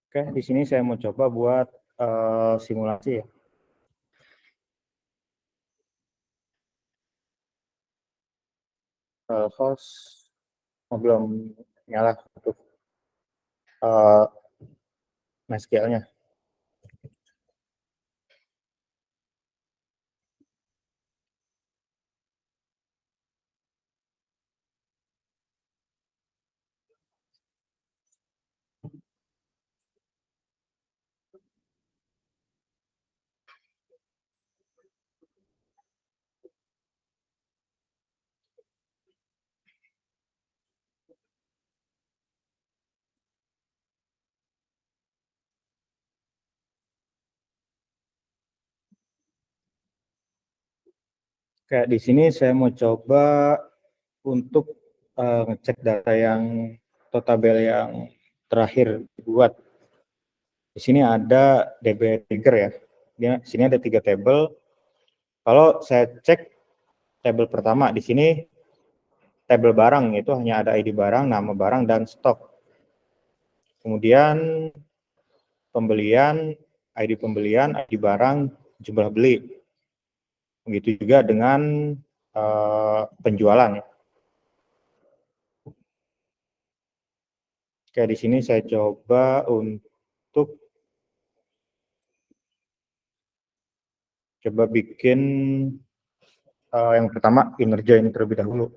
Oke, di sini saya mau coba buat simulasi ya. Host belum nyala untuk MySQL-nya. Kayak di sini saya mau coba untuk ngecek data yang atau tabel yang terakhir dibuat. Di sini ada DB trigger ya. Di sini ada 3 tabel. Kalau saya cek tabel pertama, di sini tabel barang itu hanya ada ID barang, nama barang, dan stok. Kemudian pembelian, ID pembelian, ID barang, jumlah beli. Begitu juga dengan penjualan. Oke, di sini saya coba untuk bikin yang pertama kinerja ini terlebih dahulu.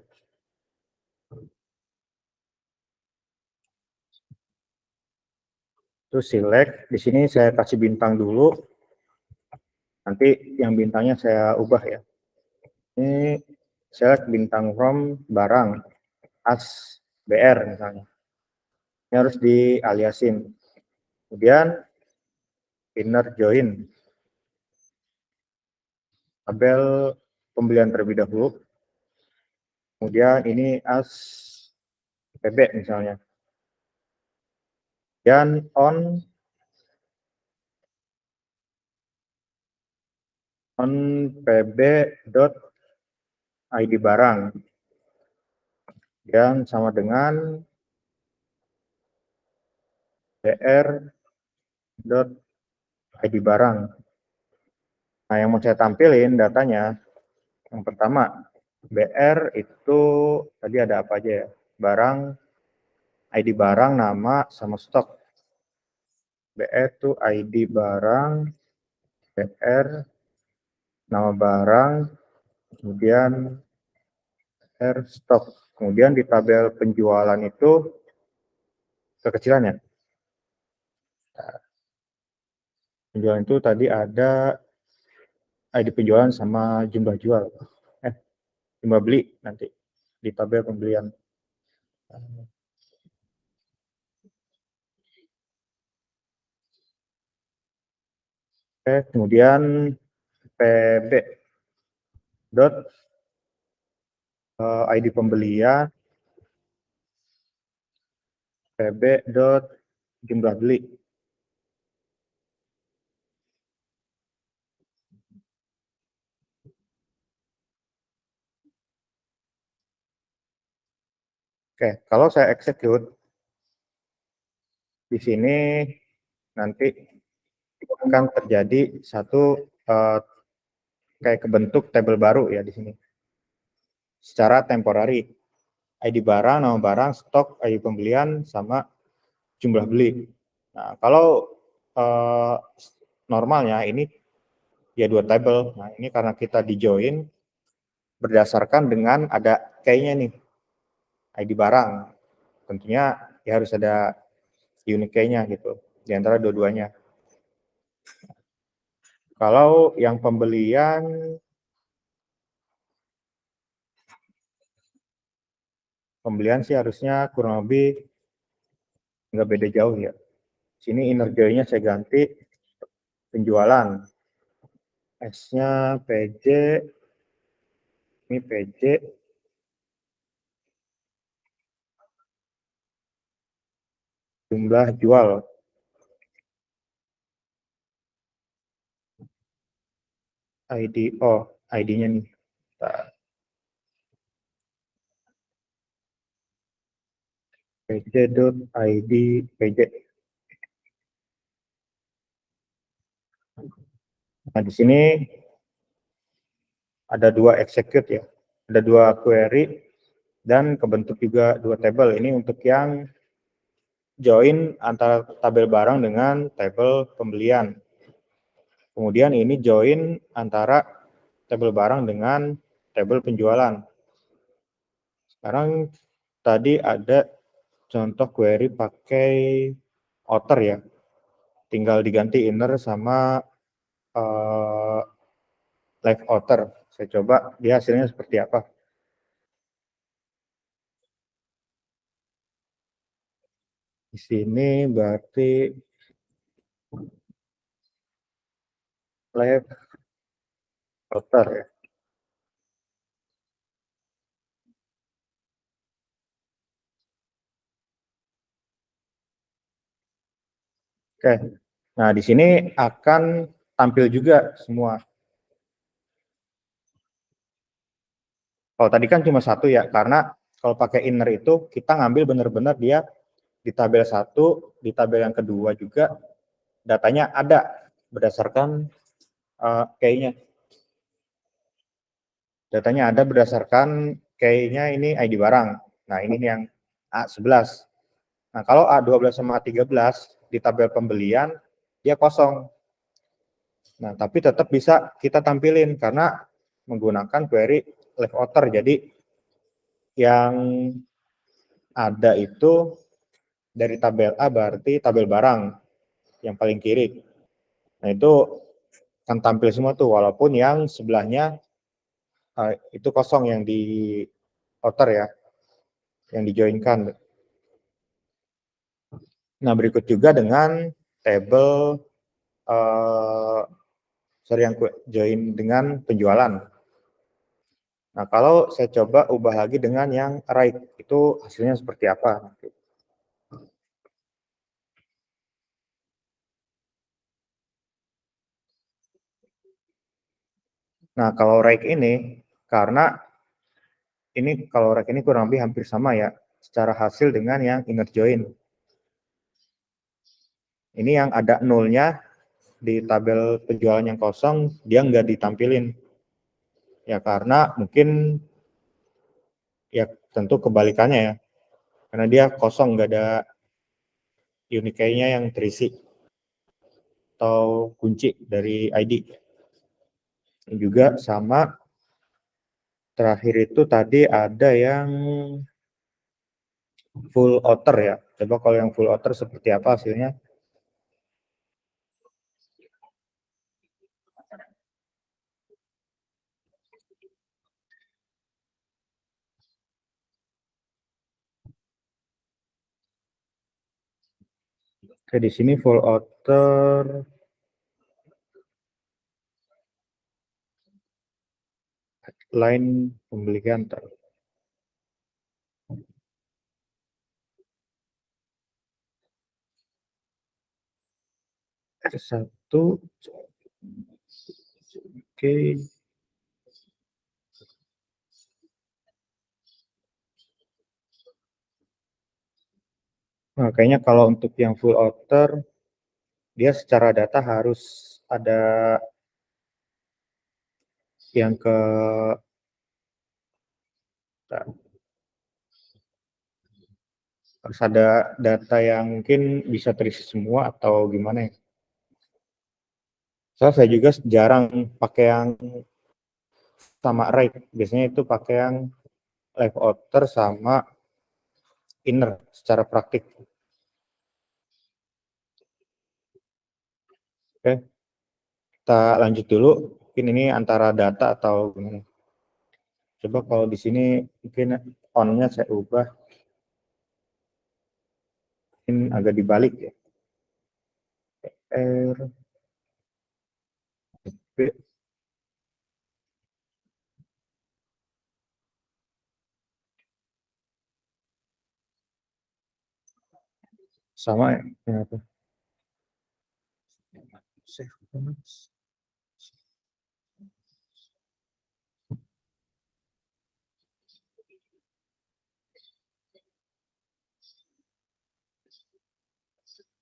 Terus select, di sini saya kasih bintang dulu. Nanti yang bintangnya saya ubah ya. Ini select bintang from barang as BR misalnya. Ini harus dialiasin. Kemudian inner join tabel pembelian terlebih dahulu. Kemudian ini as PB misalnya. Dan on PB dot ID barang yang sama dengan BR dot ID barang. Nah, yang mau saya tampilin datanya, yang pertama, BR itu tadi ada apa aja ya? Barang, ID barang, nama, sama stok. BR itu ID barang, BR, nama barang, kemudian BR stok. Kemudian di tabel penjualan itu kekecilannya. Penjualan itu tadi ada ID penjualan sama jumlah jual. Jumlah beli nanti di tabel pembelian. Oke, kemudian PB dot ID pembelian, PB dot jumlah beli. Oke, kalau saya execute di sini nanti akan terjadi satu kayak kebentuk tabel baru ya di sini. Secara temporary, ID barang, nama barang, stok, ID pembelian, sama jumlah beli. Nah, kalau normalnya ini ya 2 tabel. Nah, ini karena kita di join berdasarkan dengan ada key-nya nih, ID barang. Tentunya ya harus ada unique key-nya gitu, di antara dua-duanya. Kalau yang pembelian sih harusnya kurang lebih nggak beda jauh ya. Sini inner join-nya saya ganti penjualan. S-nya PJ, ini PJ, jumlah jual. ID, oh ID-nya nih. PJ.id PJ. Nah, di sini ada dua execute ya, ada dua query dan kebentuk juga dua table. Ini untuk yang join antara tabel barang dengan tabel pembelian. Kemudian ini join antara tabel barang dengan tabel penjualan. Sekarang tadi ada contoh query pakai outer ya. Tinggal diganti inner sama left outer. Saya coba dia hasilnya seperti apa. Di sini berarti left outer ya. Oke. Nah, di sini akan tampil juga semua. Kalau tadi kan cuma satu ya, karena kalau pakai inner itu kita ngambil benar-benar dia di tabel satu, di tabel yang kedua juga datanya ada berdasarkan key-nya. Datanya ada berdasarkan key-nya ini ID barang. Nah, ini yang A11. Nah, kalau A12 sama A13 di tabel pembelian dia kosong. Nah, tapi tetap bisa kita tampilin karena menggunakan query left outer. Jadi yang ada itu dari tabel A berarti tabel barang yang paling kiri. Nah, itu akan tampil semua tuh walaupun yang sebelahnya itu kosong yang di outer ya, yang dijoinkan. Nah, berikut juga dengan table yang join dengan penjualan. Nah, kalau saya coba ubah lagi dengan yang right, itu hasilnya seperti apa? Nah, kalau right ini, karena ini kalau right ini kurang lebih hampir sama ya, secara hasil dengan yang inner join. Ini yang ada nolnya di tabel penjualan yang kosong, dia nggak ditampilin. Ya, karena mungkin ya tentu kebalikannya ya, karena dia kosong, nggak ada unique key-nya yang terisi atau kunci dari ID. Juga sama terakhir itu tadi ada yang full outer ya. Coba kalau yang full outer seperti apa hasilnya? Oke, di sini full outer line pembeli antar. Satu, oke. Nah, kayaknya kalau untuk yang full outer, dia secara data harus ada yang ke harus ada data yang mungkin bisa terisi semua atau gimana ya. So, saya juga jarang pakai yang sama right. Biasanya itu pakai yang left outer sama inner secara praktik. Oke, kita lanjut dulu. Mungkin ini antara data atau gimana. Coba kalau di sini mungkin on-nya saya ubah. Mungkin agak dibalik ya. R, B, sama ya. Kenapa? Save comments.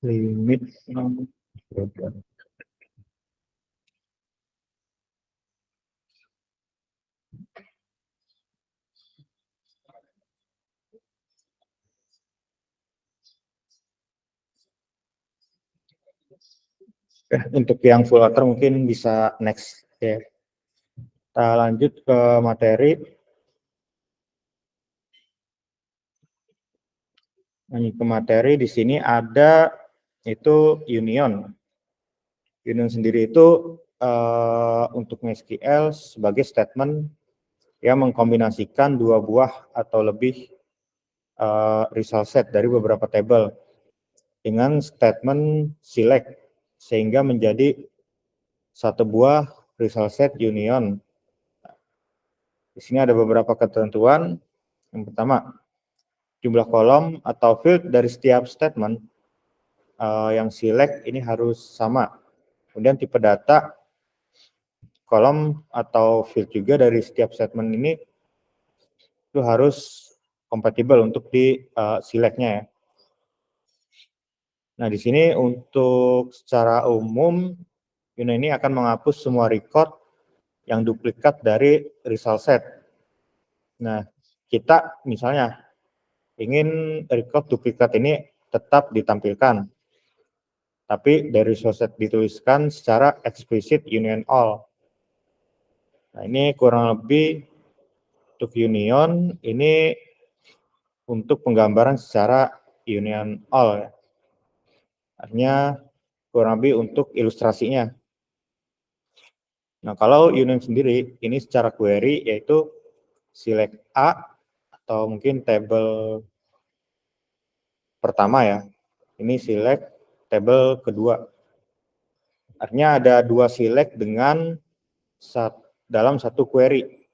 Limit. Untuk yang full outer mungkin bisa next ya. Kita lanjut ke materi. Lanjut ke materi, di sini ada itu union. Union sendiri itu untuk SQL sebagai statement yang mengkombinasikan dua buah atau lebih result set dari beberapa table dengan statement select sehingga menjadi satu buah result set union. Di sini ada beberapa ketentuan. Yang pertama, jumlah kolom atau field dari setiap statement yang select ini harus sama. Kemudian tipe data kolom atau field juga dari setiap statement ini itu harus kompatibel untuk di selectnya ya. Nah, di sini untuk secara umum union ini akan menghapus semua record yang duplikat dari result set. Nah, kita misalnya ingin record duplikat ini tetap ditampilkan, tapi dari result set dituliskan secara eksplisit union all. Nah, ini kurang lebih untuk union ini untuk penggambaran secara union all ya. Artinya kurang lebih untuk ilustrasinya. Nah, kalau union sendiri ini secara query yaitu select A atau mungkin table pertama ya. Ini select table kedua. Artinya ada dua select dengan dalam satu query.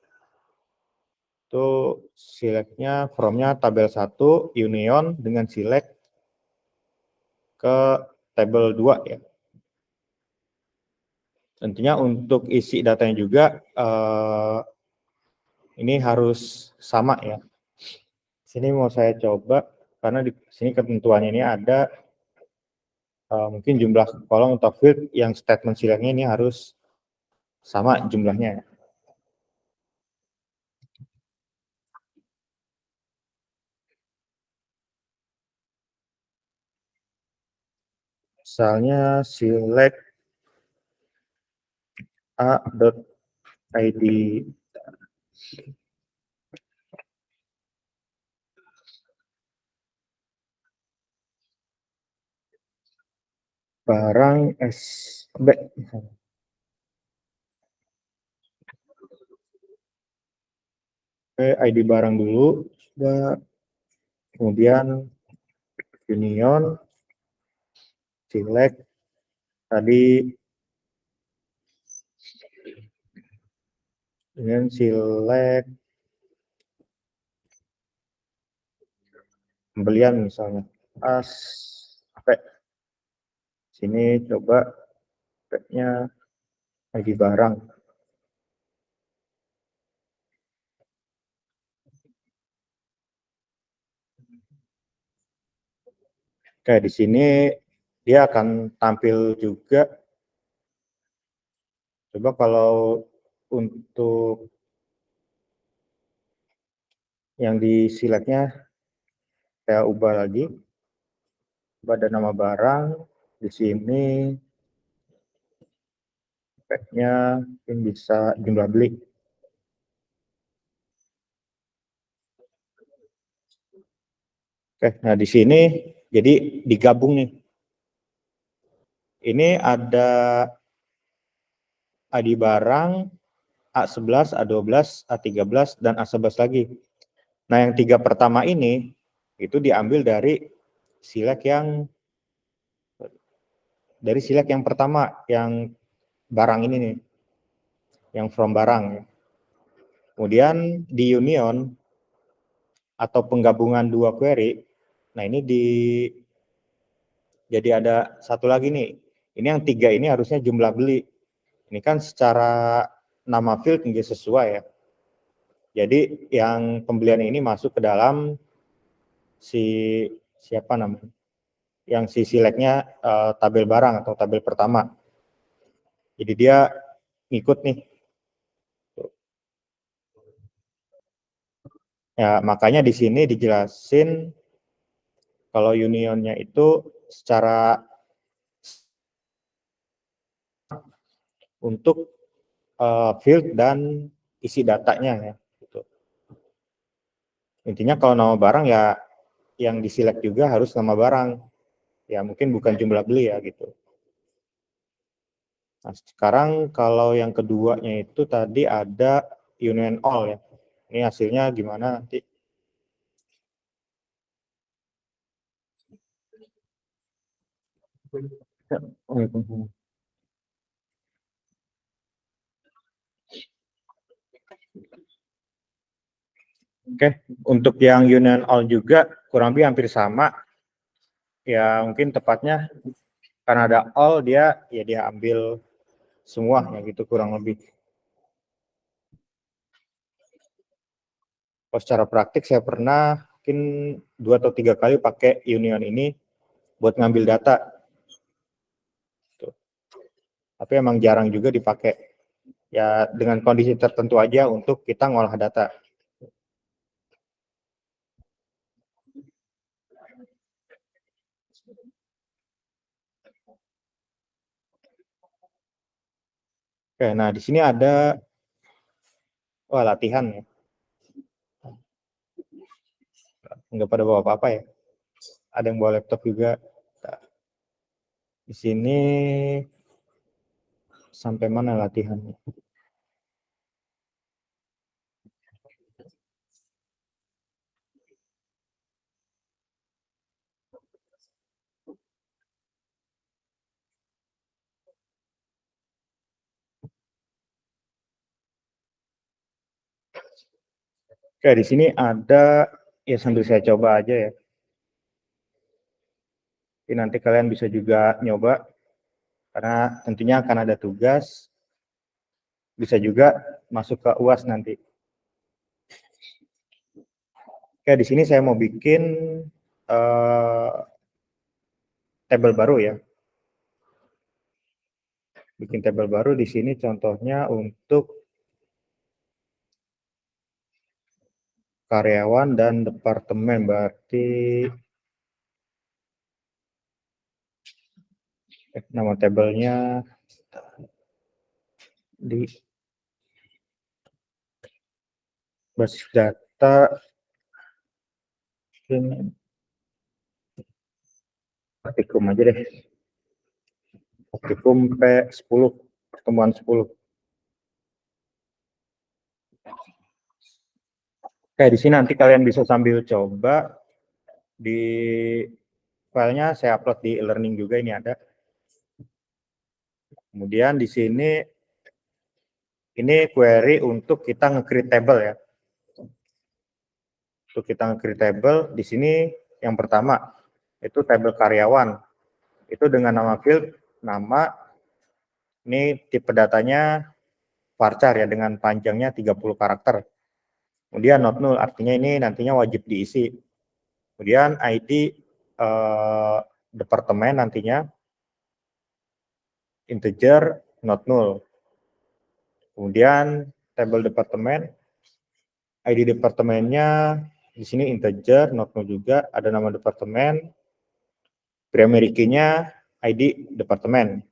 Itu selectnya from-nya tabel 1 union dengan select ke table 2 ya. Tentunya untuk isi datanya juga ini harus sama ya. Sini mau saya coba karena di sini ketentuannya ini ada mungkin jumlah kolom atau field yang statement selectnya ini harus sama jumlahnya. Misalnya select a.id barang SB. Oke, ID barang dulu, kemudian union, select, tadi dengan select pembelian misalnya, sampai sini coba speknya ID barang. Oke, di sini dia akan tampil juga. Coba kalau untuk yang di selectnya saya ubah lagi. Coba ada nama barang di sini. Speknya mungkin bisa jumlah beli. Oke, nah di sini jadi digabung nih. Ini ada ID barang, A11, A12, A13, dan A11 lagi. Nah, yang tiga pertama ini itu diambil dari select yang pertama, yang barang ini nih, yang from barang. Kemudian di union atau penggabungan dua query, nah ini jadi ada satu lagi nih. Ini yang tiga ini harusnya jumlah beli. Ini kan secara nama field nggak sesuai ya. Jadi yang pembelian ini masuk ke dalam siapa namanya? Yang selectnya tabel barang atau tabel pertama. Jadi dia ngikut nih. Ya, makanya di sini dijelasin kalau unionnya itu secara untuk field dan isi datanya ya. Gitu. Intinya kalau nama barang ya yang diselect juga harus nama barang. Ya mungkin bukan jumlah beli ya gitu. Nah, sekarang kalau yang keduanya itu tadi ada union all ya. Ini hasilnya gimana nanti? Oke, untuk yang union all juga kurang lebih hampir sama. Ya mungkin tepatnya karena ada all dia ambil semua ya gitu kurang lebih. Kalau secara praktik saya pernah mungkin 2 atau 3 kali pakai union ini buat ngambil data. Tuh. Tapi emang jarang juga dipakai. Ya dengan kondisi tertentu aja untuk kita ngolah data. Oke, nah di sini ada latihan ya. Nggak pada bawa apa-apa ya. Ada yang bawa laptop juga. Nah, di sini sampai mana latihannya? Oke, di sini ada ya sambil saya coba aja ya. Jadi nanti kalian bisa juga nyoba karena tentunya akan ada tugas. Bisa juga masuk ke UAS nanti. Oke, di sini saya mau bikin tabel baru ya. Bikin tabel baru di sini contohnya untuk karyawan dan departemen, berarti nama tabelnya di basis data ini praktikum aja deh. Praktikum P10, pertemuan 10. Oke, di sini nanti kalian bisa sambil coba di filenya saya upload di e-learning juga, ini ada. Kemudian di sini ini query untuk kita nge-create table ya. Untuk kita nge-create table di sini yang pertama itu table karyawan. Itu dengan nama field, nama, ini tipe datanya varchar ya dengan panjangnya 30 karakter. Kemudian not null artinya ini nantinya wajib diisi. Kemudian ID departemen nantinya integer not null. Kemudian table departemen, ID departemennya di sini integer not null juga, ada nama departemen, primary key-nya ID departemen.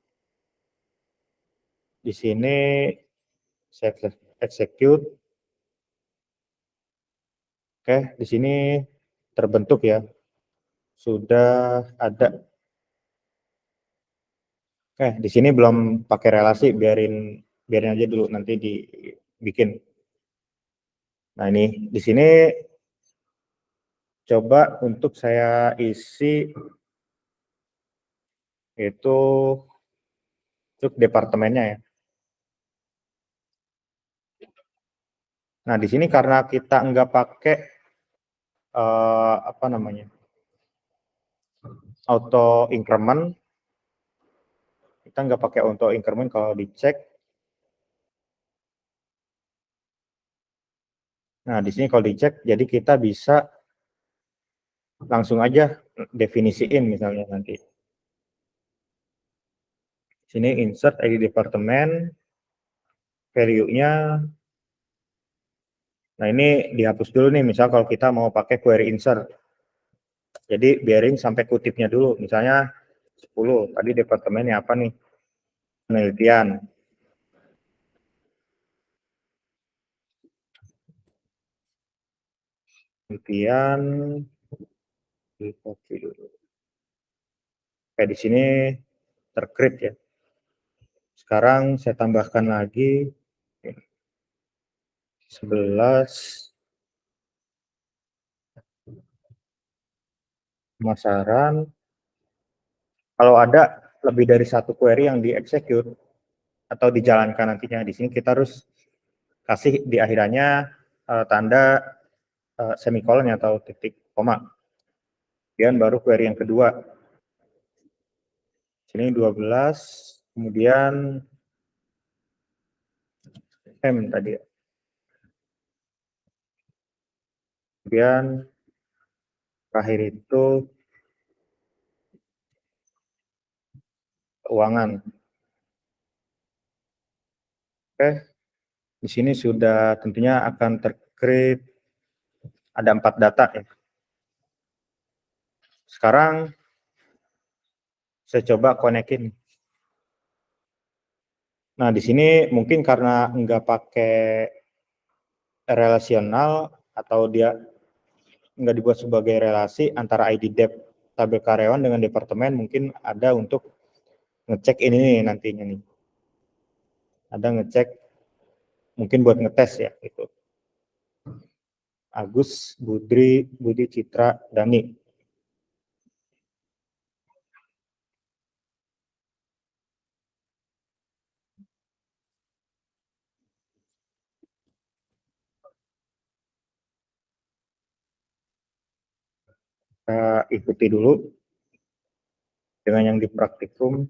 Di sini saya execute. Oke, di sini terbentuk ya. Sudah ada. Oke, di sini belum pakai relasi, biarin aja dulu nanti dibikin. Nah, ini di sini coba untuk saya isi itu untuk departemennya ya. Nah, di sini karena kita nggak pakai apa namanya, auto increment, kita nggak pakai auto increment kalau dicek. Nah, di sini kalau dicek, jadi kita bisa langsung aja definisiin misalnya nanti. Sini insert ID departemen, value-nya. Nah, ini dihapus dulu nih, misal kalau kita mau pakai query insert. Jadi biarin sampai kutipnya dulu, misalnya 10, tadi departemennya apa nih? Penelitian. Kemudian di copy dulu. Kayak di sini tercreate ya. Sekarang saya tambahkan lagi 11 pemasaran. Kalau ada lebih dari satu query yang di-execute atau dijalankan nantinya, di sini kita harus kasih di akhirannya tanda semikolon atau titik koma. Kemudian baru query yang kedua. Sini 12, kemudian M tadi. Kemudian terakhir itu keuangan. Oke, di sini sudah tentunya akan tercreate ada 4 data ya. Sekarang saya coba konekin. Nah, di sini mungkin karena nggak pakai relasional atau dia nggak dibuat sebagai relasi antara ID Dep tabel karyawan dengan departemen, mungkin ada untuk ngecek ini nih nantinya nih. Ada ngecek mungkin buat ngetes ya itu. Agus, Budi, Citra, Dani. Kita ikuti dulu dengan yang di praktikum.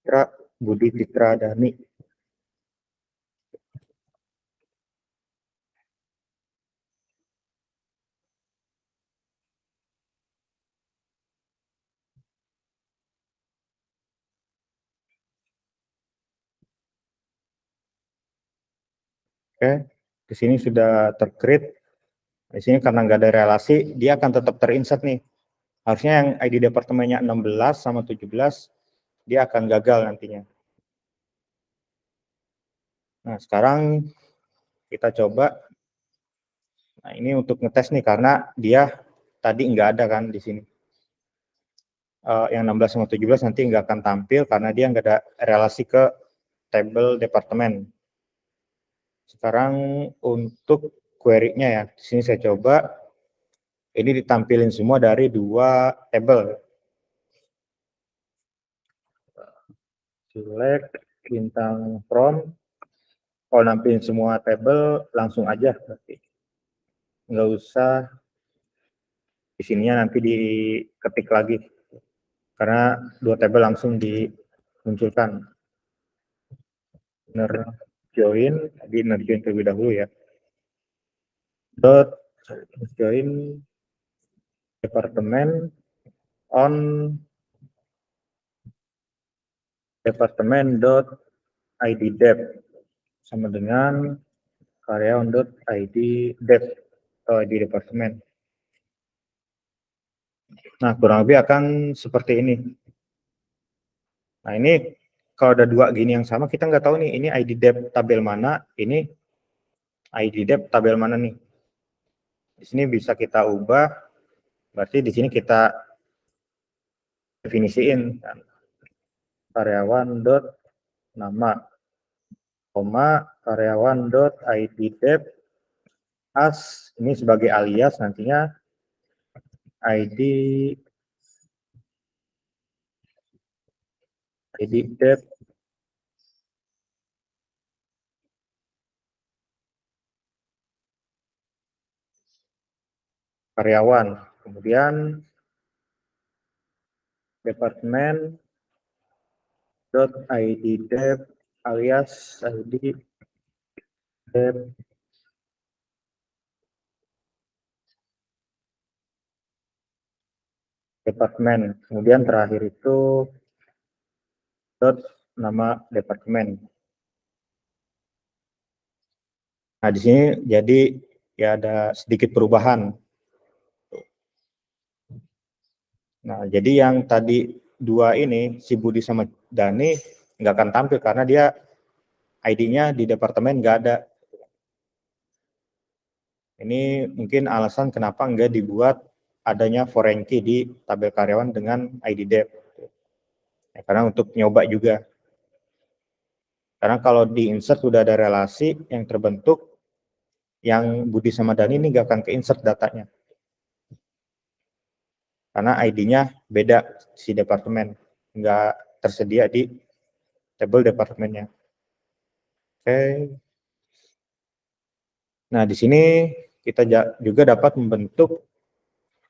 Citra, Budi, Citra, Dani. Oke, di sini sudah tercreate. Di sini karena nggak ada relasi, dia akan tetap terinsert nih. Harusnya yang ID departemennya 16 sama 17, dia akan gagal nantinya. Nah, sekarang kita coba. Nah, ini untuk ngetes nih, karena dia tadi nggak ada kan di sini. Yang 16 sama 17 nanti nggak akan tampil karena dia nggak ada relasi ke tabel departemen. Sekarang untuk query-nya ya, di sini saya coba. Ini ditampilin semua dari 2 tabel. Select bintang from. Kalau nampilin semua tabel langsung aja berarti. Nggak usah di sininya nanti diketik lagi. Karena 2 tabel langsung dimunculkan. Inner join, tadi inner join terlebih dahulu ya. Dot join departemen on departemen dot id dep sama dengan karyawan dot id dep atau id departemen. Nah, kurang lebih akan seperti ini. Nah, ini kalau ada 2 gini yang sama, kita nggak tahu nih ini id dep tabel mana, ini id dep tabel mana nih. Di sini bisa kita ubah, berarti di sini kita definisiin kan. Karyawan dot nama, koma karyawan dot id dep as, ini sebagai alias nantinya id dep karyawan, kemudian departemen dot id dep alias id dep departemen, kemudian terakhir itu dot nama departemen. Nah, di sini jadi ya ada sedikit perubahan. Nah, jadi yang tadi 2 ini, si Budi sama Dani, nggak akan tampil karena dia ID-nya di departemen nggak ada. Ini mungkin alasan kenapa enggak dibuat adanya foreign key di tabel karyawan dengan ID dep. Ya, karena untuk nyoba juga. Karena kalau di insert sudah ada relasi yang terbentuk, yang Budi sama Dani ini nggak akan ke insert datanya. Karena ID-nya beda si departemen, nggak tersedia di tabel departemennya. Oke. Nah, di sini kita juga dapat membentuk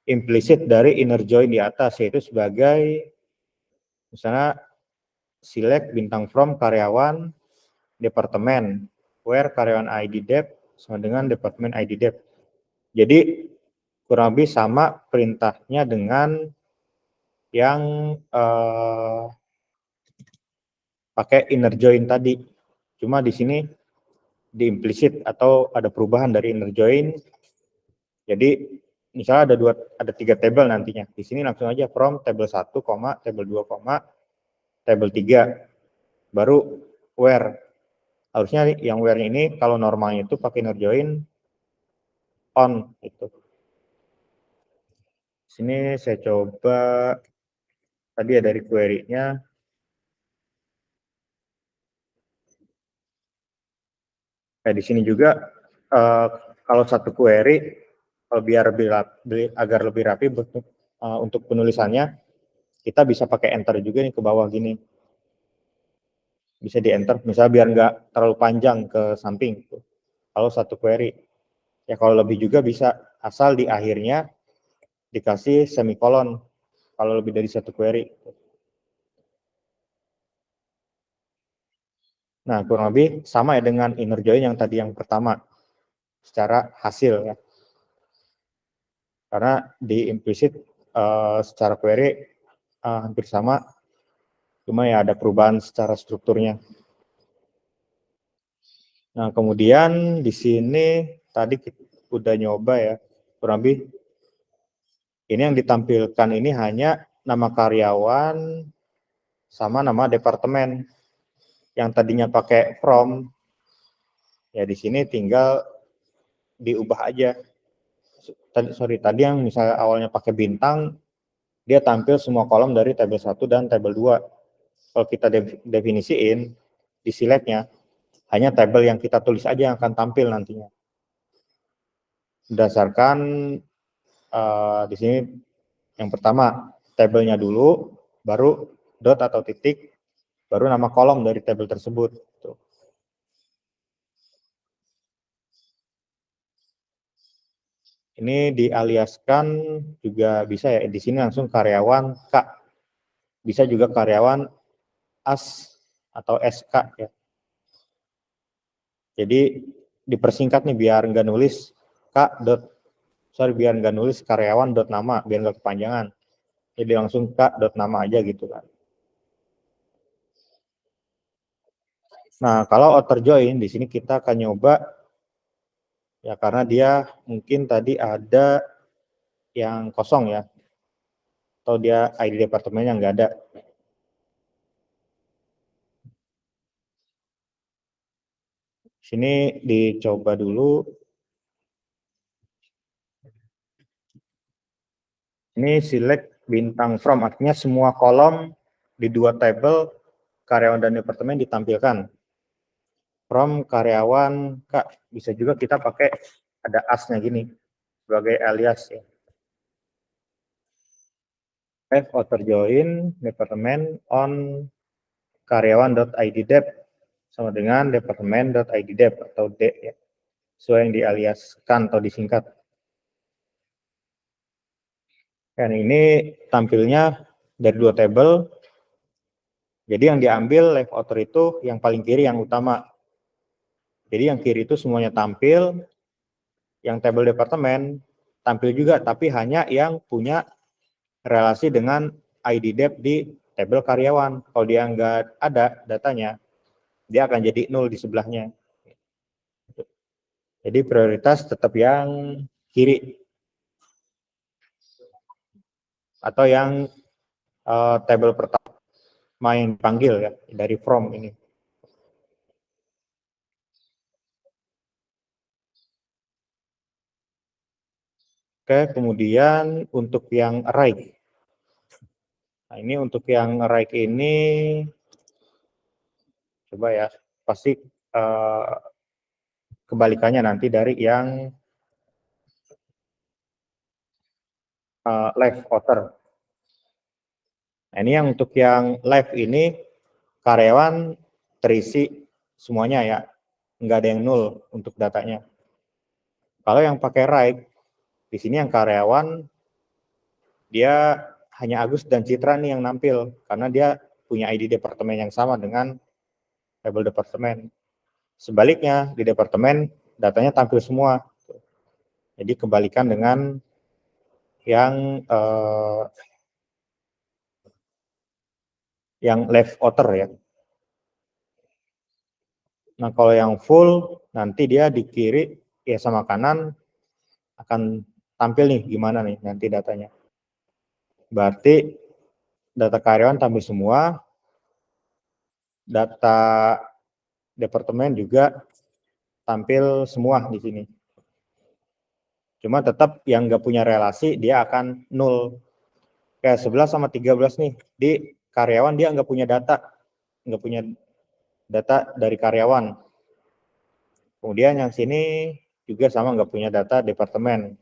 implisit dari inner join di atas, yaitu sebagai misalnya select bintang from karyawan departemen, where karyawan ID dep sama dengan departemen ID dep. Jadi kurang lebih sama perintahnya dengan yang pakai inner join tadi. Cuma di sini di implicit atau ada perubahan dari inner join. Jadi misalnya ada 3 tabel nantinya. Di sini langsung aja from tabel 1, tabel 2, tabel 3. Baru where. Harusnya yang where ini kalau normalnya itu pakai inner join on itu. Sini saya coba tadi ya dari query-nya. Di sini juga kalau satu query biar agar lebih rapi untuk penulisannya, kita bisa pakai enter juga nih ke bawah gini. Bisa di enter, misalnya biar nggak terlalu panjang ke samping. Kalau satu query, ya kalau lebih juga bisa, asal di akhirnya dikasih semikolon kalau lebih dari satu query. Nah, kurang lebih sama ya dengan inner join yang tadi yang pertama, secara hasil ya. Karena di implicit secara query hampir sama, cuma ya ada perubahan secara strukturnya. Nah, kemudian di sini tadi kita udah nyoba ya, kurang lebih ini yang ditampilkan ini hanya nama karyawan sama nama departemen. Yang tadinya pakai from, ya di sini tinggal diubah aja. Tadi yang misalnya awalnya pakai bintang, dia tampil semua kolom dari tabel 1 dan tabel 2. Kalau kita definisiin di select-nya, hanya tabel yang kita tulis aja yang akan tampil nantinya. Berdasarkan di sini yang pertama tabelnya dulu, baru dot atau titik, baru nama kolom dari tabel tersebut. Tuh. Ini dialiaskan juga bisa ya, di sini langsung karyawan K. Bisa juga karyawan AS atau SK ya. Jadi dipersingkat nih biar nggak nulis biar nggak nulis karyawan dot nama, biar nggak kepanjangan. Jadi langsung K dot nama aja gitu kan. Nah, kalau outer join di sini kita akan nyoba ya karena dia mungkin tadi ada yang kosong ya. Atau dia ID departemennya nggak ada. Sini dicoba dulu. Ini select bintang from, artinya semua kolom di 2 tabel karyawan dan departemen ditampilkan. From karyawan Kak, bisa juga kita pakai ada as-nya gini sebagai alias ya. Outer join departemen on karyawan.iddep sama dengan departemen.iddep atau D ya. Sesuai yang dialiaskan atau disingkat. Dan ini tampilnya dari 2 tabel. Jadi yang diambil left outer itu yang paling kiri yang utama. Jadi yang kiri itu semuanya tampil, yang tabel departemen tampil juga, tapi hanya yang punya relasi dengan ID dep di tabel karyawan. Kalau dia nggak ada datanya, dia akan jadi 0 di sebelahnya. Jadi prioritas tetap yang kiri. Atau yang tabel pertama yang dipanggil ya, dari from ini. Oke, kemudian untuk yang right. Nah, ini untuk yang right ini coba ya, pasti kebalikannya nanti dari yang left outer. Nah, ini yang untuk yang left ini karyawan terisi semuanya ya, nggak ada yang nol untuk datanya. Kalau yang pakai right, di sini yang karyawan dia hanya Agus dan Citra nih yang nampil karena dia punya ID departemen yang sama dengan label departemen. Sebaliknya di departemen datanya tampil semua. Jadi kebalikan dengan yang left outer ya. Nah kalau yang full nanti dia di kiri ya sama kanan akan tampil nih gimana nih nanti datanya. Berarti data karyawan tampil semua, data departemen juga tampil semua di sini. Cuma tetap yang nggak punya relasi dia akan nol. Kayak 11 sama 13 nih, di karyawan dia nggak punya data dari karyawan. Kemudian yang sini juga sama nggak punya data departemen.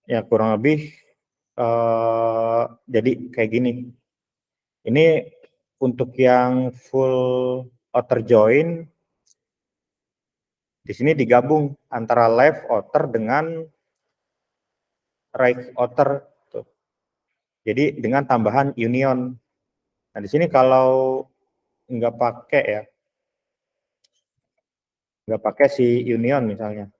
Ya kurang lebih jadi kayak gini. Ini untuk yang full outer join di sini digabung antara left outer dengan right outer. Jadi dengan tambahan union. Nah di sini kalau nggak pakai ya, nggak pakai si union misalnya,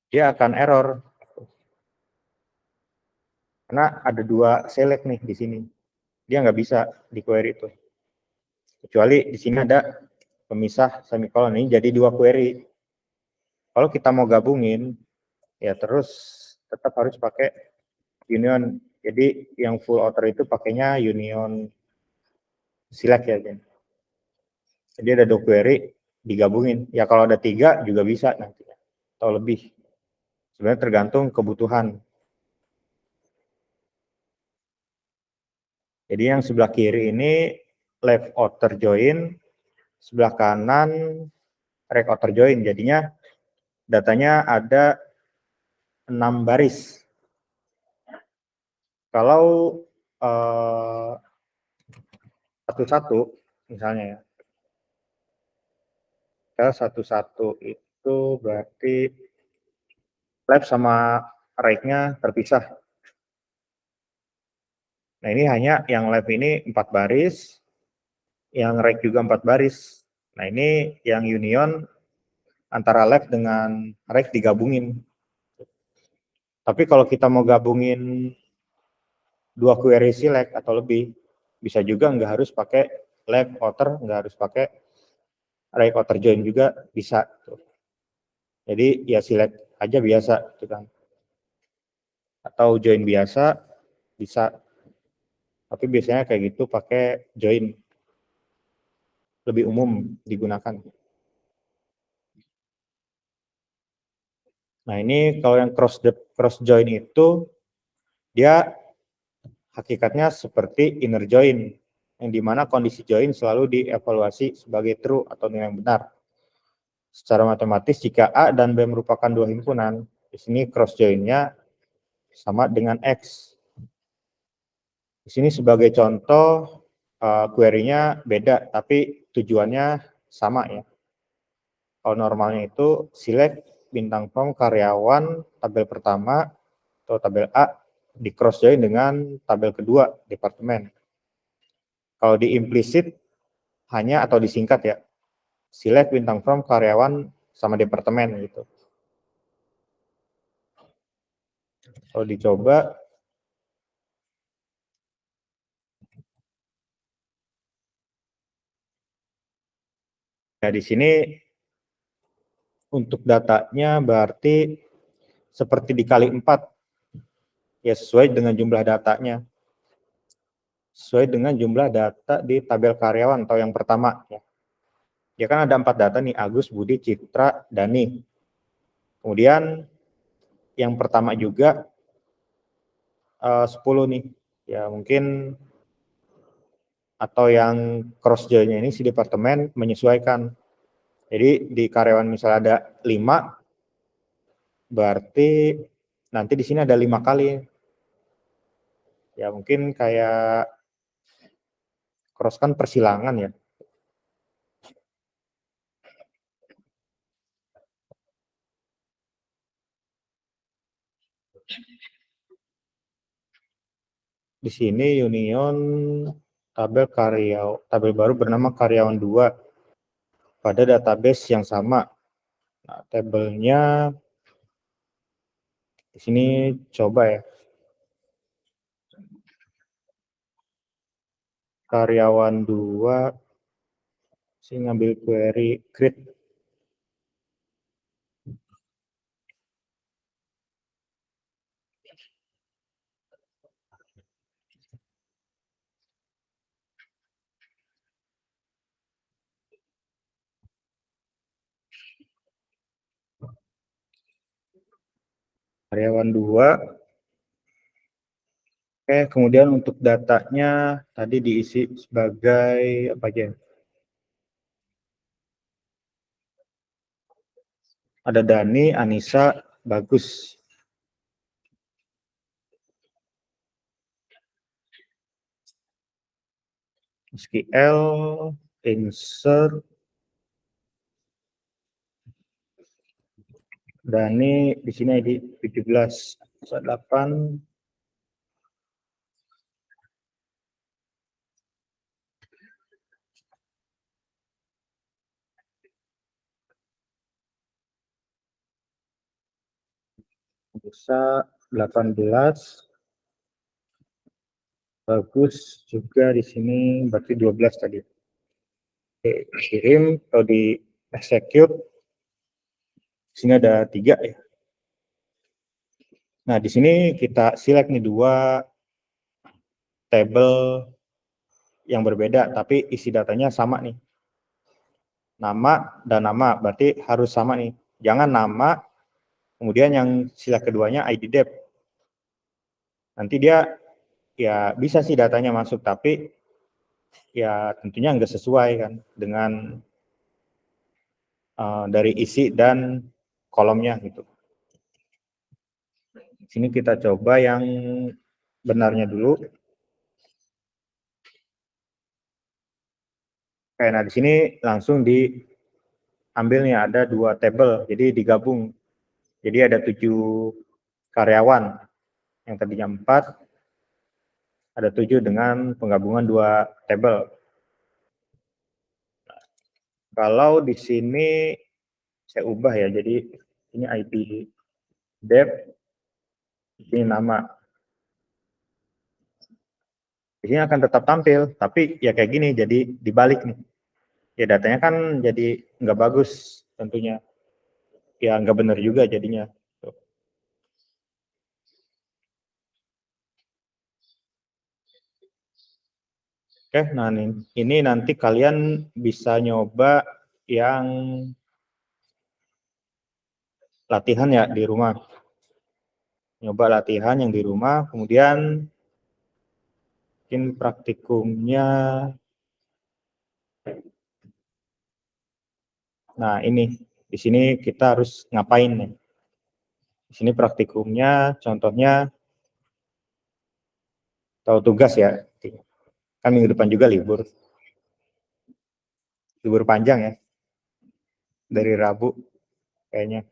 dia akan error karena ada dua select nih di sini, dia nggak bisa di query itu, kecuali di sini ada pemisah semikolon, ini jadi dua query. Kalau kita mau gabungin ya terus tetap harus pakai union, jadi yang full outer itu pakainya union select ya, jadi ada dua query digabungin ya, kalau ada 3 juga bisa nanti atau lebih, sebenarnya tergantung kebutuhan. Jadi yang sebelah kiri ini left outer join, sebelah kanan right outer join, jadinya datanya ada 6 baris. Kalau satu-satu misalnya ya, kalau satu-satu itu berarti left sama right-nya terpisah. Nah ini hanya yang left ini 4 baris, yang right juga 4 baris. Nah ini yang union antara left dengan right digabungin. Tapi kalau kita mau gabungin 2 query select atau lebih, bisa juga nggak harus pakai left outer, nggak harus pakai right outer join juga bisa. Jadi ya select aja biasa, gitu kan. Atau join biasa bisa. Tapi biasanya kayak gitu pakai join, lebih umum digunakan. Nah ini kalau yang cross join itu dia hakikatnya seperti inner join, yang dimana kondisi join selalu dievaluasi sebagai true atau nilai yang benar. Secara matematis jika A dan B merupakan dua himpunan, di sini cross join-nya sama dengan X. Di sini sebagai contoh query-nya beda tapi tujuannya sama ya. Kalau normalnya itu select bintang form karyawan tabel pertama atau tabel A di cross join dengan tabel kedua departemen. Kalau di implicit hanya atau disingkat ya, select bintang form karyawan sama departemen gitu. Kalau dicoba Nah, di sini untuk datanya berarti seperti dikali 4, ya sesuai dengan jumlah datanya. Sesuai dengan jumlah data di tabel karyawan atau yang pertama. Ya kan ada 4 data nih, Agus, Budi, Citra, Dani. Kemudian yang pertama juga 10 nih. Ya mungkin atau yang cross join-nya ini si departemen menyesuaikan. Jadi di karyawan misalnya ada 5, berarti nanti di sini ada 5 kali. Ya mungkin kayak cross kan persilangan ya. Di sini union tabel baru bernama karyawan 2 pada database yang sama. Nah, tabelnya di sini coba ya. Karyawan 2, saya ngambil query create. Karyawan 2. Oke, kemudian untuk datanya tadi diisi sebagai apa aja? Ada Dani, Anissa, Bagus. SQL, insert, Dani di sini ID 17 bisa 18. Bagus juga di sini berarti 12 tadi. Oke, kirim atau di execute. Di sini ada 3 ya. Nah, di sini kita select nih 2 table yang berbeda, tapi isi datanya sama nih. Nama dan nama, berarti harus sama nih. Jangan nama, kemudian yang select keduanya ID dep. Nanti dia ya bisa sih datanya masuk, tapi ya tentunya nggak sesuai kan dengan dari isi dan kolomnya gitu. Di sini kita coba yang benarnya dulu. Oke, nah di sini langsung diambilnya ada 2 table, jadi digabung. Jadi ada 7 karyawan, yang tadinya 4, ada 7 dengan penggabungan 2 table. Kalau di sini saya ubah ya, jadi ini ID dep, ini nama. Di sini akan tetap tampil, tapi ya kayak gini, jadi dibalik nih. Ya datanya kan jadi nggak bagus tentunya. Ya nggak benar juga jadinya. Oke, nah ini nanti kalian bisa nyoba yang latihan ya di rumah. Nyoba latihan yang di rumah, kemudian mungkin praktikumnya. Nah ini, di sini kita harus ngapain nih? Di sini praktikumnya, contohnya tahu tugas ya. Kan minggu depan juga libur panjang ya, dari Rabu kayaknya.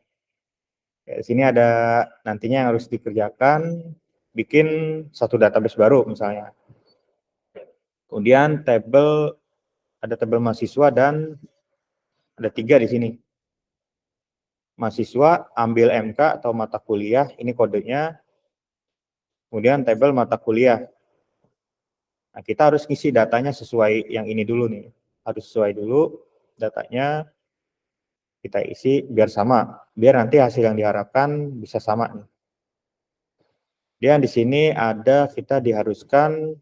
Ya, di sini ada nantinya yang harus dikerjakan, bikin satu database baru misalnya. Kemudian ada tabel mahasiswa dan ada 3 di sini. Mahasiswa ambil MK atau mata kuliah, ini kodenya. Kemudian tabel mata kuliah. Nah, kita harus ngisi datanya sesuai yang ini dulu nih. Harus sesuai dulu. datanya, kita isi biar sama, biar nanti hasil yang diharapkan bisa sama nih. Dia di sini ada, kita diharuskan,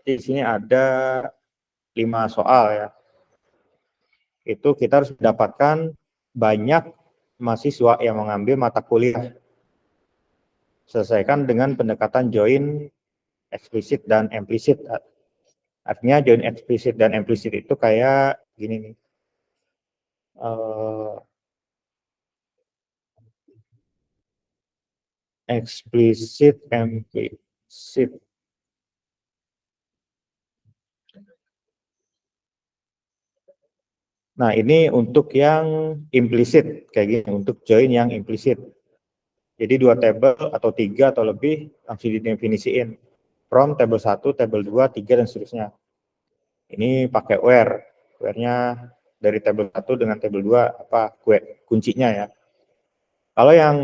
di sini ada 5 soal ya. Itu kita harus mendapatkan banyak mahasiswa yang mengambil mata kuliah. Selesaikan dengan pendekatan join eksplisit dan implisit. Artinya join eksplisit dan implisit itu kayak gini nih. Eksplisit, implisit. Nah, ini untuk yang implisit, kayak gini, untuk join yang implisit. Jadi 2 tabel atau 3 atau lebih langsung didefinisiin. From tabel 1, tabel 2, 3, dan seterusnya. Ini pakai where. Where-nya dari tabel 1 dengan tabel 2, apa kuncinya ya. Kalau yang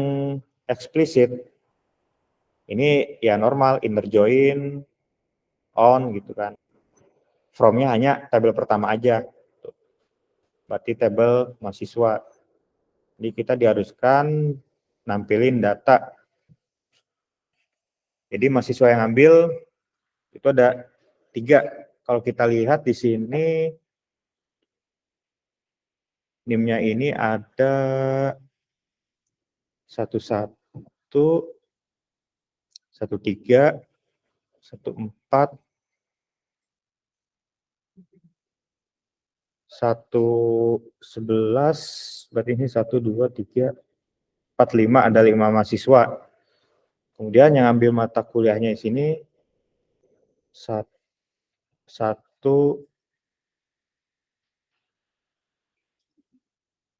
eksplisit, ini ya normal, inner join, on gitu kan. From-nya hanya tabel pertama aja. Berarti tabel mahasiswa. Jadi kita diharuskan nampilin data. Jadi mahasiswa yang ambil itu ada 3. Kalau kita lihat di sini NIM-nya ini ada 11, 13, 14, 111, berarti ini 1, 2, 3, 4, 5, ada 5 mahasiswa. Kemudian yang ambil mata kuliahnya di sini 1,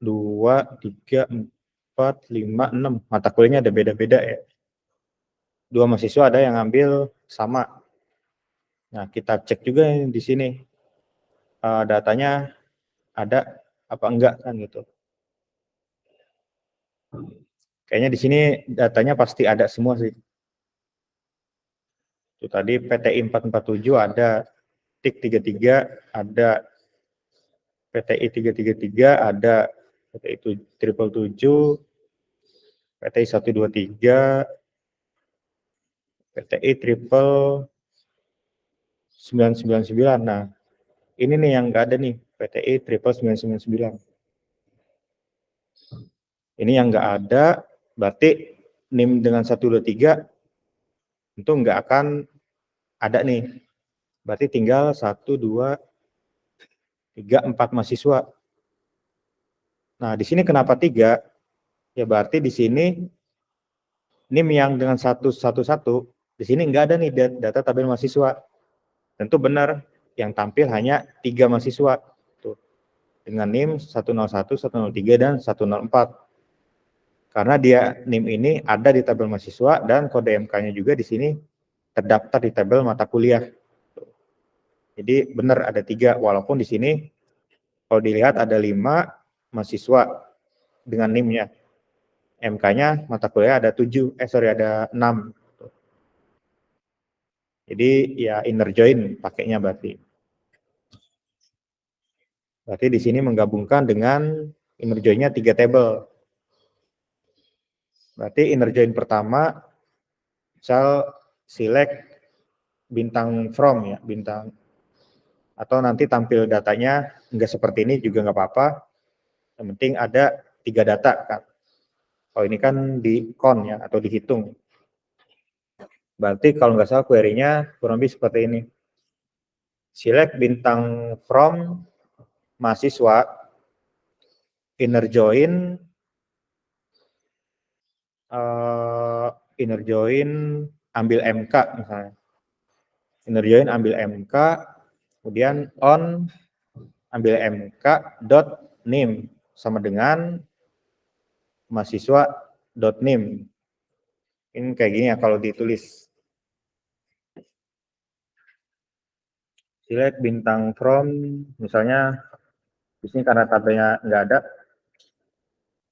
2, 3, 4, 5, 6. Mata kuliahnya ada beda-beda ya. 2 mahasiswa ada yang ambil sama. Nah, kita cek juga di sini datanya ada apa enggak kan gitu. Kayaknya di sini datanya pasti ada semua sih. Itu tadi PTI 447 ada, TIK 33 ada, PTI 333 ada, PTI 777, PTI 123, PTI 999. Nah, ini nih yang enggak ada nih, PTI 999. Ini yang enggak ada, berarti NIM dengan 123 itu enggak akan ada nih. Berarti tinggal 1, 2, 3, 4 mahasiswa. Nah, di sini kenapa 3? Ya berarti di sini NIM yang dengan 111, di sini enggak ada nih data tabel mahasiswa. Tentu benar, yang tampil hanya 3 mahasiswa. Tuh. Dengan NIM 101, 103, dan 104. Karena dia NIM ini ada di tabel mahasiswa dan kode MK-nya juga di sini terdaftar di tabel mata kuliah. Jadi benar ada 3, walaupun di sini kalau dilihat ada 5 mahasiswa dengan NIM-nya. MK-nya mata kuliah ada 7, ada 6. Jadi ya inner join pakainya berarti. Berarti di sini menggabungkan dengan inner join-nya 3 table. Berarti inner join pertama, misal select bintang from ya, bintang, atau nanti tampil datanya enggak seperti ini juga enggak apa-apa. Yang penting ada 3 data kan. Oh ini kan di count ya, atau dihitung. Berarti kalau nggak salah query-nya kurang lebih seperti ini. Select bintang from mahasiswa, inner join ambil MK misalnya. Inner join ambil MK, kemudian on ambil MK dot name sama dengan mahasiswa dot name. Ini kayak gini ya kalau ditulis. Select bintang from, misalnya di sini karena tabelnya nggak ada,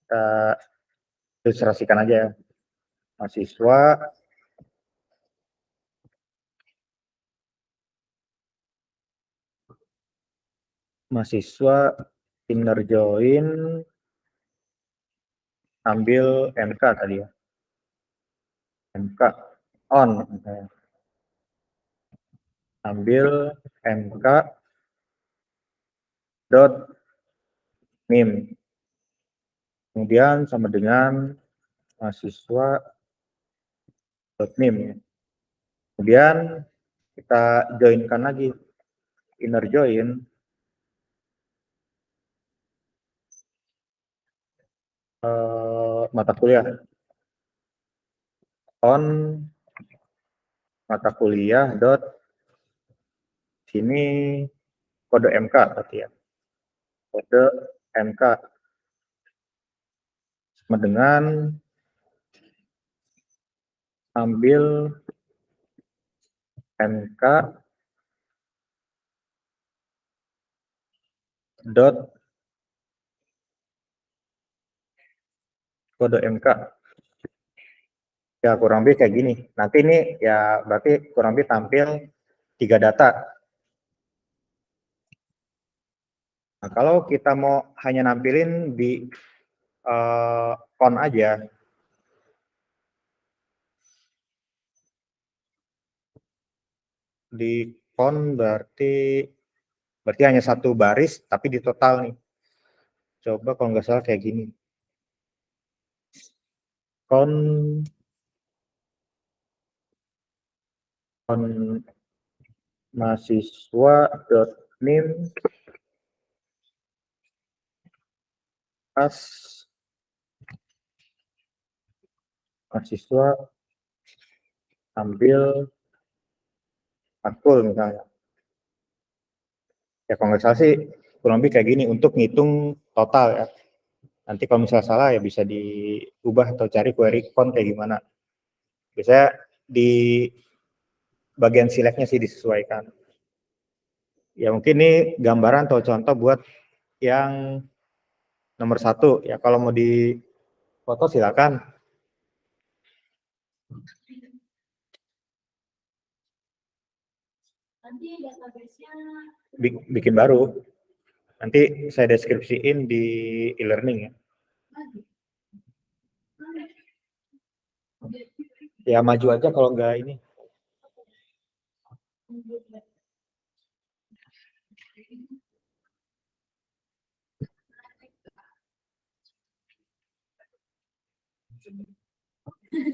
kita ilustrasikan aja ya. Mahasiswa mahasiswa inner join ambil MK tadi ya. MK on misalnya. Ambil MK dot nim. Kemudian sama dengan mahasiswa dot nim ya. Kemudian kita joinkan lagi inner join mata kuliah on mata kuliah dot sini kode MK berarti ya, kode MK sama dengan ambil MK dot kode MK ya, kurang lebih kayak gini. Nanti ini ya berarti kurang lebih tampil 3 data. Nah, kalau kita mau hanya nampilin di on aja, di on berarti hanya satu baris tapi di total nih. Coba kalau nggak salah kayak gini. On mahasiswa dot nim as mahasiswa ambil matkul misalnya. Ya kalau nggak salah sih kurang lebih kayak gini untuk ngitung total ya. Nanti kalau misalnya salah ya bisa diubah atau cari query count kayak gimana. Biasanya di bagian select-nya sih disesuaikan. Ya mungkin ini gambaran atau contoh buat yang nomor 1 ya. Kalau mau di foto silakan. Nanti database-nya bikin baru. Nanti saya deskripsiin di e-learning ya. Ya maju aja kalau nggak ini.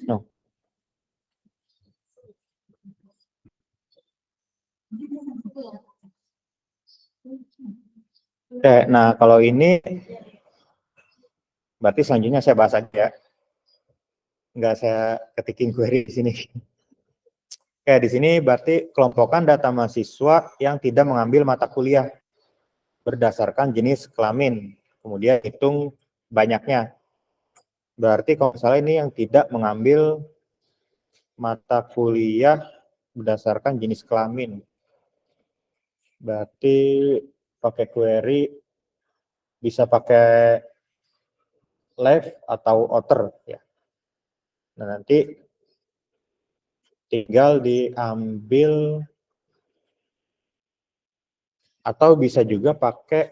No. Oke, nah kalau ini berarti selanjutnya saya bahas aja. Nggak saya ketikin query di sini. Oke, di sini berarti kelompokan data mahasiswa yang tidak mengambil mata kuliah berdasarkan jenis kelamin. Kemudian hitung banyaknya. Berarti kalau misalnya ini yang tidak mengambil mata kuliah berdasarkan jenis kelamin. Berarti pakai query bisa pakai left atau outer ya. Nah, nanti tinggal diambil atau bisa juga pakai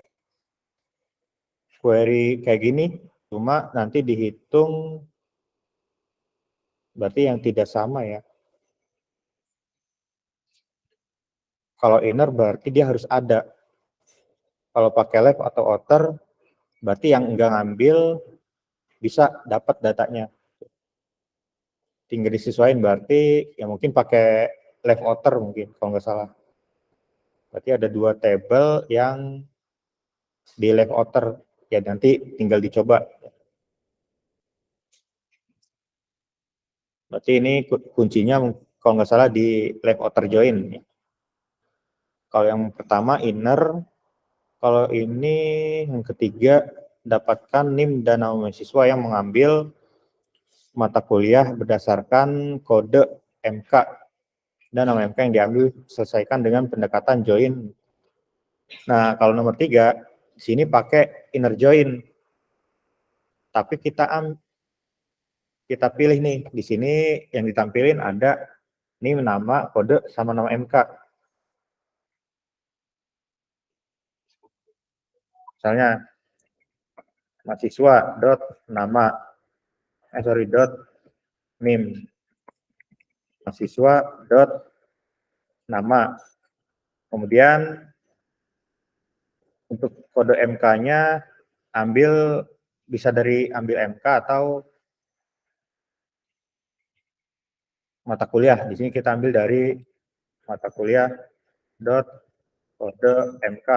query kayak gini, cuma nanti dihitung berarti yang tidak sama ya. Kalau inner berarti dia harus ada. Kalau pakai left atau outer berarti yang enggak ngambil bisa dapat datanya. Tinggal disesuaikan berarti ya mungkin pakai left outer mungkin kalau nggak salah. Berarti ada 2 table yang di left outer ya, nanti tinggal dicoba. Berarti ini kuncinya kalau nggak salah di left outer join. Kalau yang pertama inner, kalau ini yang ketiga dapatkan NIM dan nama mahasiswa yang mengambil mata kuliah berdasarkan kode MK dan nama MK yang diambil selesaikan dengan pendekatan join. Nah, kalau nomor 3 di sini pakai inner join. Tapi kita pilih nih, di sini yang ditampilin ada ini nama, kode sama nama MK. Misalnya mahasiswa dot nama dot NIM, mahasiswa dot nama. Kemudian untuk kode MK-nya bisa ambil MK atau mata kuliah. Di sini kita ambil dari mata kuliah dot kode MK,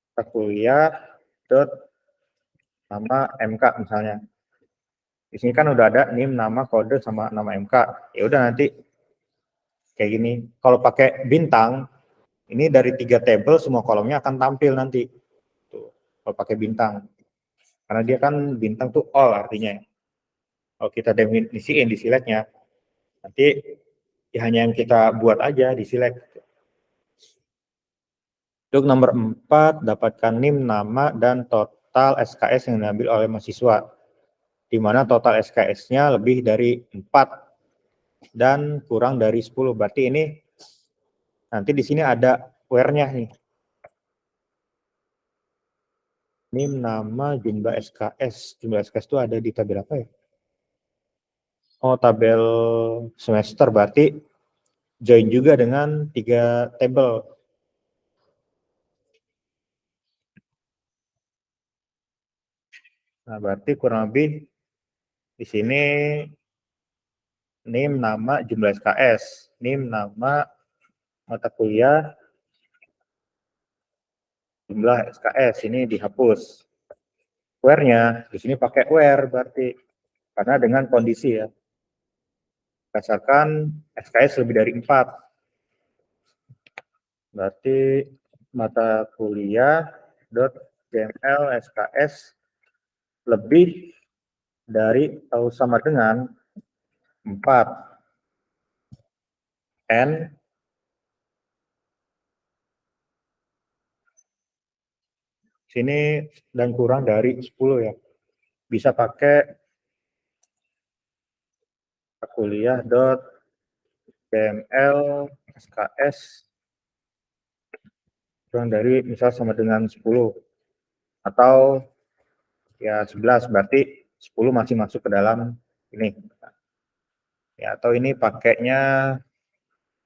mata kuliah dot nama MK misalnya. Di sini kan udah ada NIM, nama, kode, sama nama MK. Ya udah nanti kayak gini. Kalau pakai bintang, ini dari 3 tabel semua kolomnya akan tampil nanti. Tuh, kalau pakai bintang. Karena dia kan bintang tuh all artinya. Kalau kita definisiin di select-nya, nanti ya hanya yang kita buat aja di select. Untuk nomor 4, dapatkan NIM, nama, dan total SKS yang diambil oleh mahasiswa. Di mana total SKS-nya lebih dari 4 dan kurang dari 10. Berarti ini nanti di sini ada where-nya nih. NIM, nama, jumlah SKS. Jumlah SKS itu ada di tabel apa ya? Oh, tabel semester. Berarti join juga dengan 3 tabel. Nah, berarti kurang lebih di sini NIM, nama, jumlah SKS. NIM, nama, mata kuliah, jumlah SKS. Ini dihapus. Where-nya di sini pakai where berarti karena dengan kondisi ya. Berdasarkan SKS lebih dari 4. Berarti mata kuliah .gml SKS lebih dari atau sama dengan 4 N sini dan kurang dari 10 ya. Bisa pakai kuliah .gml SKS kurang dari misal sama dengan 10 atau ya 11, berarti 10 masih masuk ke dalam ini. Ya, atau ini pakainya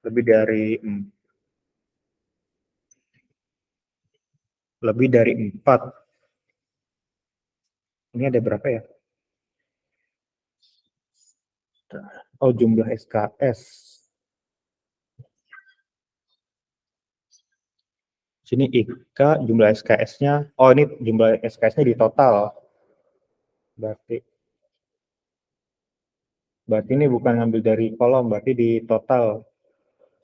lebih dari 4. Ini ada berapa ya? Oh, jumlah SKS. Sini IK jumlah SKS-nya. Oh, ini jumlah SKS-nya di total. Berarti ini bukan ngambil dari kolom, berarti di total.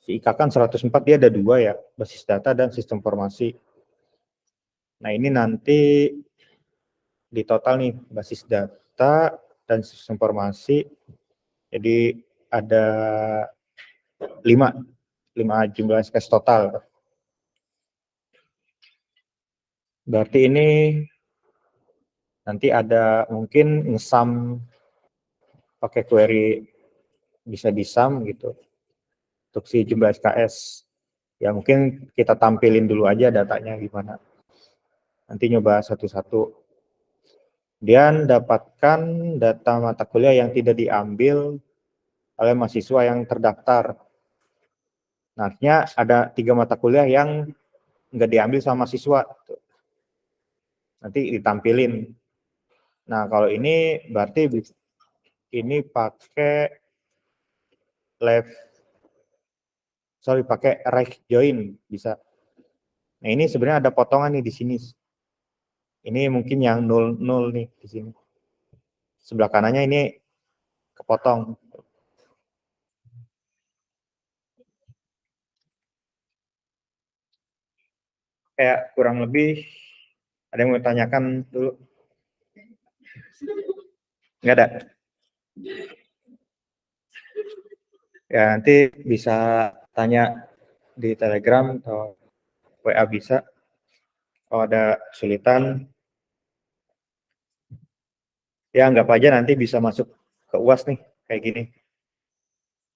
Si IK kan 104, dia ada 2 ya, basis data dan sistem informasi. Nah, ini nanti di total nih, basis data dan sistem informasi. Jadi ada 5 jumlah SKS total. Berarti ini nanti ada mungkin ngesum pakai query bisa disum gitu untuk si jumlah SKS. Ya mungkin kita tampilin dulu aja datanya gimana. Nanti nyoba satu-satu. Dan dapatkan data mata kuliah yang tidak diambil oleh mahasiswa yang terdaftar. Nah, artinya ada 3 mata kuliah yang nggak diambil sama mahasiswa. Nanti ditampilin. Nah, kalau ini berarti ini pakai pakai right join bisa. Nah, ini sebenarnya ada potongan nih di sini. Ini mungkin yang 0 nih di sini. Sebelah kanannya ini kepotong. Kayak kurang lebih ada yang mau tanyakan dulu? Enggak ada. Ya, nanti bisa tanya di Telegram atau WA bisa. Kalau ada kesulitan, ya anggap aja nanti bisa masuk ke UAS nih, kayak gini.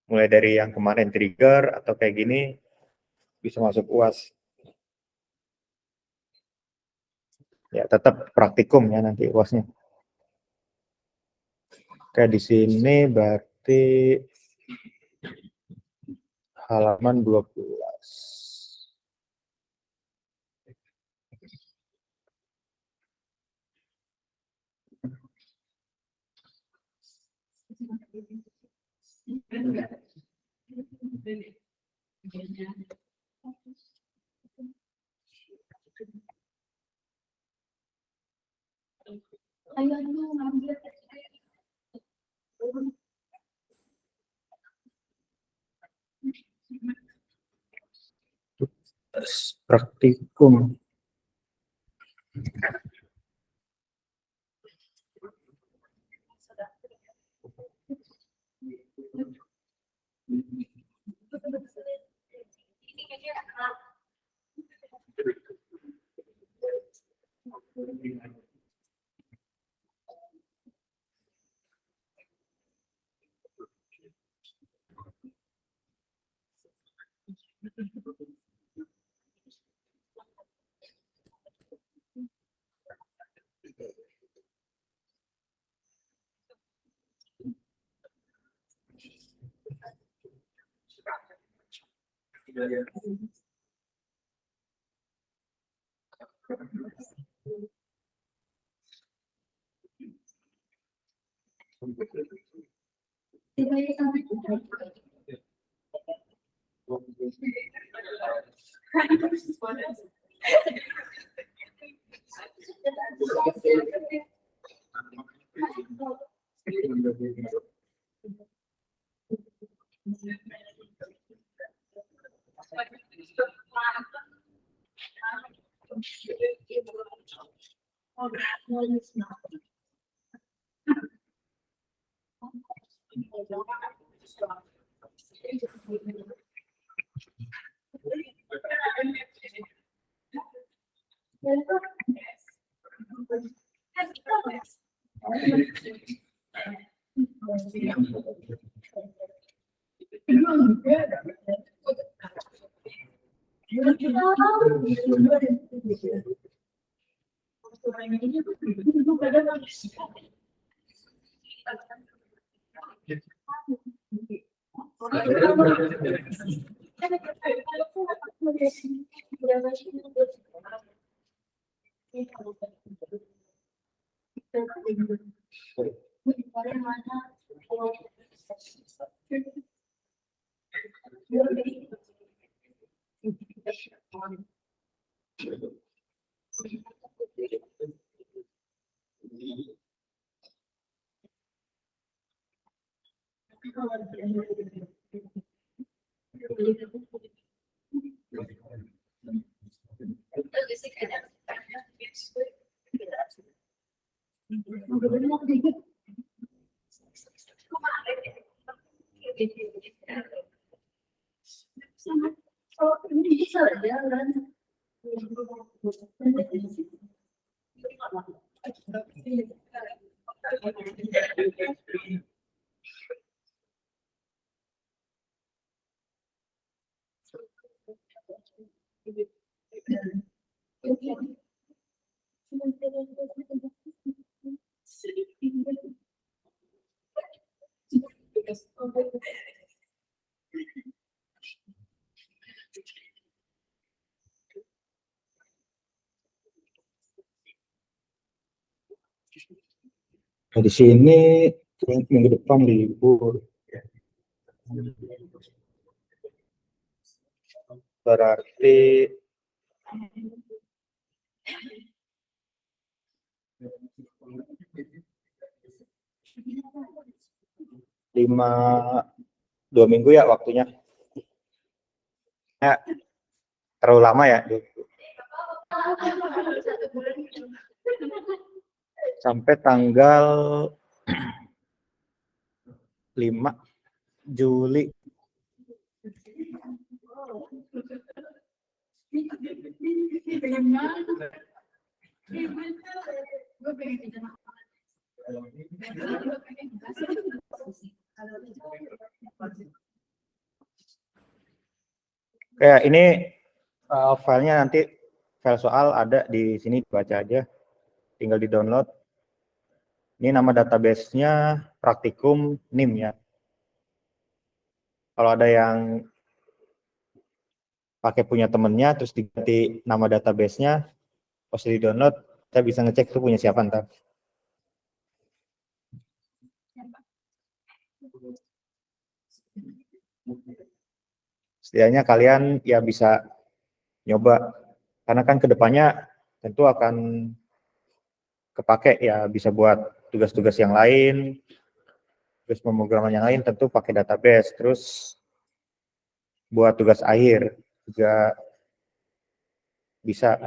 Mulai dari yang kemarin trigger atau kayak gini, bisa masuk UAS. Ya, tetap praktikum ya nanti UASnya. Kayak di sini berarti halaman 12. Praktikum. Nah, di sini minggu depan libur. Berarti 2 minggu ya waktunya. Ya, terlalu lama ya. Sampai tanggal 5 Juli. Kayak ini filenya nanti file soal ada di sini, baca aja. tinggal di-download. Ini nama database-nya Praktikum NIM ya. Kalau ada yang pakai punya temennya, terus diganti nama database-nya, pas di-download, kita bisa ngecek itu punya siapa ntar. Setidaknya kalian ya bisa nyoba, karena kan kedepannya tentu akan kepake ya, bisa buat tugas-tugas yang lain, terus pemrograman yang lain tentu pakai database, terus buat tugas akhir juga bisa.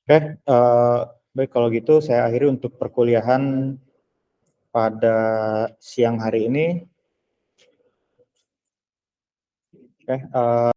Oke, baik kalau gitu saya akhiri untuk perkuliahan pada siang hari ini. Oke,